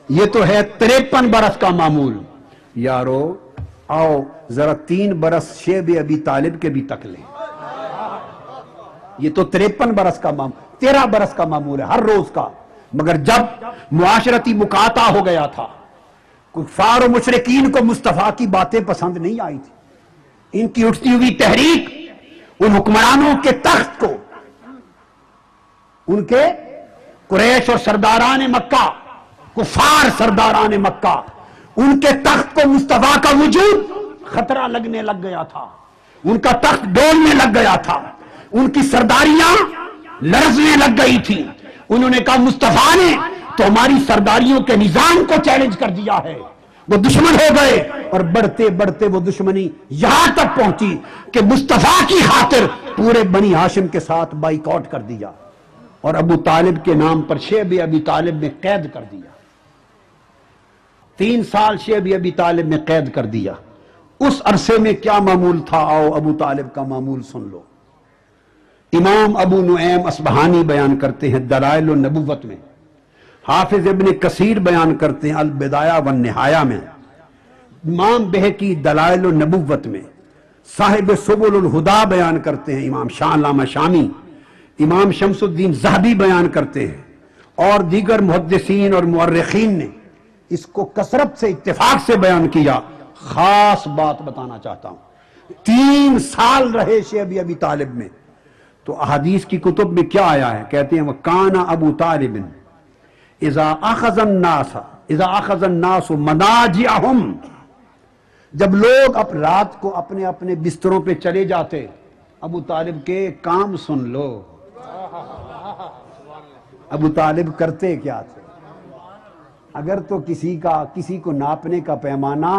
یہ تو ہے 53 برس کا معمول. یارو آؤ ذرا 3 برس شیب ابی طالب کے بھی تک لیں. یہ تو 53 برس کا معمول، 13 برس کا معمول ہے ہر روز کا. مگر جب معاشرتی مقاطع ہو گیا تھا، کفار و مشرکین کو مصطفیٰ کی باتیں پسند نہیں آئی تھی. ان کی اٹھتی ہوئی تحریک ان حکمرانوں کے تخت کو، ان کے قریش اور سرداران مکہ، کفار سرداران مکہ، ان کے تخت کو مصطفیٰ کا وجود خطرہ لگنے لگ گیا تھا. ان کا تخت ڈولنے لگ گیا تھا، ان کی سرداریاں لرزنے لگ گئی تھی. انہوں نے کہا مصطفیٰ نے تو ہماری سرداریوں کے نظام کو چیلنج کر دیا ہے. وہ دشمن ہو گئے اور بڑھتے بڑھتے وہ دشمنی یہاں تک پہنچی کہ مصطفیٰ کی خاطر پورے بنی ہاشم کے ساتھ بائیکاٹ کر دیا اور ابو طالب کے نام پر شیب ابی طالب میں قید کر دیا. 3 سال شیب ابی طالب میں قید کر دیا. اس عرصے میں کیا معمول تھا؟ آؤ ابو طالب کا معمول سن لو. امام ابو نعیم اصبہانی بیان کرتے ہیں دلائل النبوت میں، حافظ ابن کثیر بیان کرتے ہیں البدایہ والنہایہ میں، امام بہقی دلائل النبوت میں، صاحب سبل الہدا بیان کرتے ہیں امام شاہ علامہ شامی، امام شمس الدین ذہبی بیان کرتے ہیں، اور دیگر محدثین اور مورخین نے اس کو کثرت سے اتفاق سے بیان کیا. خاص بات بتانا چاہتا ہوں، 3 سال رہے شیب ابی طالب میں. تو احادیث کی کتب میں کیا آیا ہے؟ کہتے ہیں وَكَانَ أَبُو طَالِبٍ اِذَا أَخَذَ النَّاسُ مَنَاجِعَهُمْ، جب لوگ رات کو اپنے اپنے بستروں پہ چلے جاتے، ابو طالب کے کام سن لو. ابو طالب کرتے کیا تھے؟ اگر تو کسی کو ناپنے کا پیمانہ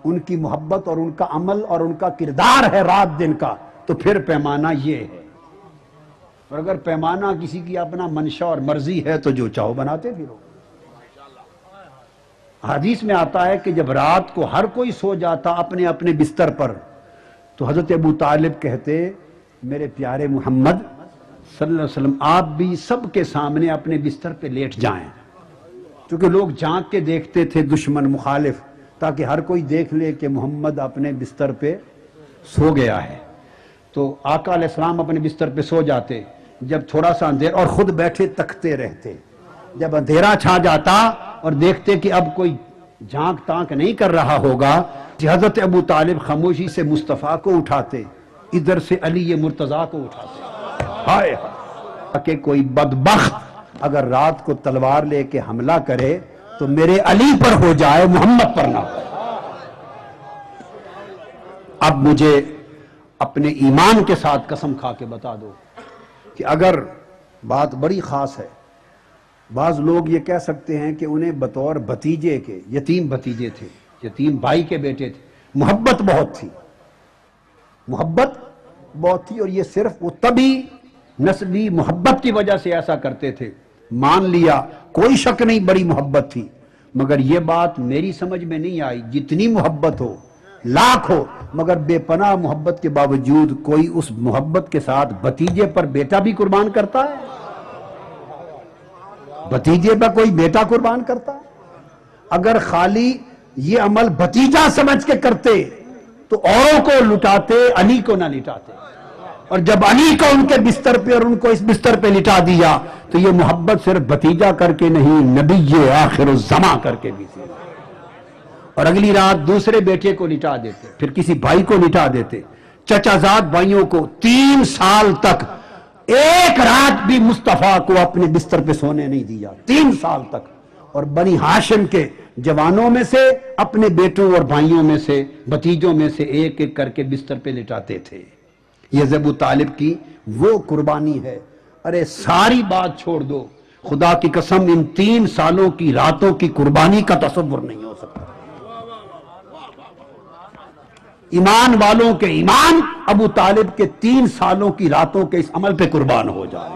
ان کی محبت اور ان کا عمل اور ان کا کردار ہے رات دن کا، تو پھر پیمانہ یہ ہے. اور اگر پیمانہ کسی کی اپنا منشا اور مرضی ہے تو جو چاہو بناتے پھرو. حدیث میں آتا ہے کہ جب رات کو ہر کوئی سو جاتا اپنے اپنے بستر پر، تو حضرت ابو طالب کہتے میرے پیارے محمد صلی اللہ علیہ وسلم آپ بھی سب کے سامنے اپنے بستر پہ لیٹ جائیں. کیونکہ لوگ جھانک کے دیکھتے تھے دشمن مخالف، تاکہ ہر کوئی دیکھ لے کہ محمد اپنے بستر پہ سو گیا ہے. تو آقا علیہ السلام اپنے بستر پہ سو جاتے. جب تھوڑا سا اندھیرا، اور خود بیٹھے تکتے رہتے، جب اندھیرا چھا جاتا اور دیکھتے کہ اب کوئی جھانک تانک نہیں کر رہا ہوگا، حضرت ابو طالب خاموشی سے مصطفیٰ کو اٹھاتے، ادھر سے علی مرتضیٰ کو اٹھاتے. ہائے کہ کوئی بدبخت اگر رات کو تلوار لے کے حملہ کرے تو میرے علی پر ہو جائے، محمد پر نہ ہو. اب مجھے اپنے ایمان کے ساتھ قسم کھا کے بتا دو کہ اگر بات بڑی خاص ہے، بعض لوگ یہ کہہ سکتے ہیں کہ انہیں بطور بھتیجے کے، یتیم بھتیجے تھے، یتیم بھائی کے بیٹے تھے، محبت بہت تھی، محبت بہت تھی، اور یہ صرف وہ طبی نسبی محبت کی وجہ سے ایسا کرتے تھے. مان لیا، کوئی شک نہیں بڑی محبت تھی، مگر یہ بات میری سمجھ میں نہیں آئی. جتنی محبت ہو، لاکھ ہو، مگر بے پناہ محبت کے باوجود کوئی اس محبت کے ساتھ بھتیجے پر بیٹا بھی قربان کرتا ہے؟ بھتیجے پر کوئی بیٹا قربان کرتا ہے؟ اگر خالی یہ عمل بھتیجا سمجھ کے کرتے تو اوروں کو لٹاتے، علی کو نہ لٹاتے. اور جب علی کو ان کے بستر پہ اور ان کو اس بستر پہ لٹا دیا تو یہ محبت صرف بھتیجا کر کے نہیں، نبی آخر الزماں کر کے بھی تھی. اور اگلی رات دوسرے بیٹے کو لٹا دیتے، پھر کسی بھائی کو لٹا دیتے. چچا زاد بھائیوں کو 3 سال تک ایک رات بھی مصطفیٰ کو اپنے بستر پہ سونے نہیں دیا، 3 سال تک. اور بنی ہاشم کے جوانوں میں سے، اپنے بیٹوں اور بھائیوں میں سے، بھتیجوں میں سے ایک ایک کر کے بستر پہ لٹاتے تھے. یہ ابو طالب کی وہ قربانی ہے. ارے ساری بات چھوڑ دو، خدا کی قسم ان 3 سالوں کی راتوں کی قربانی کا تصور نہیں ہو سکتا. ایمان والوں کے ایمان ابو طالب کے 3 سالوں کی راتوں کے اس عمل پہ قربان ہو جائے.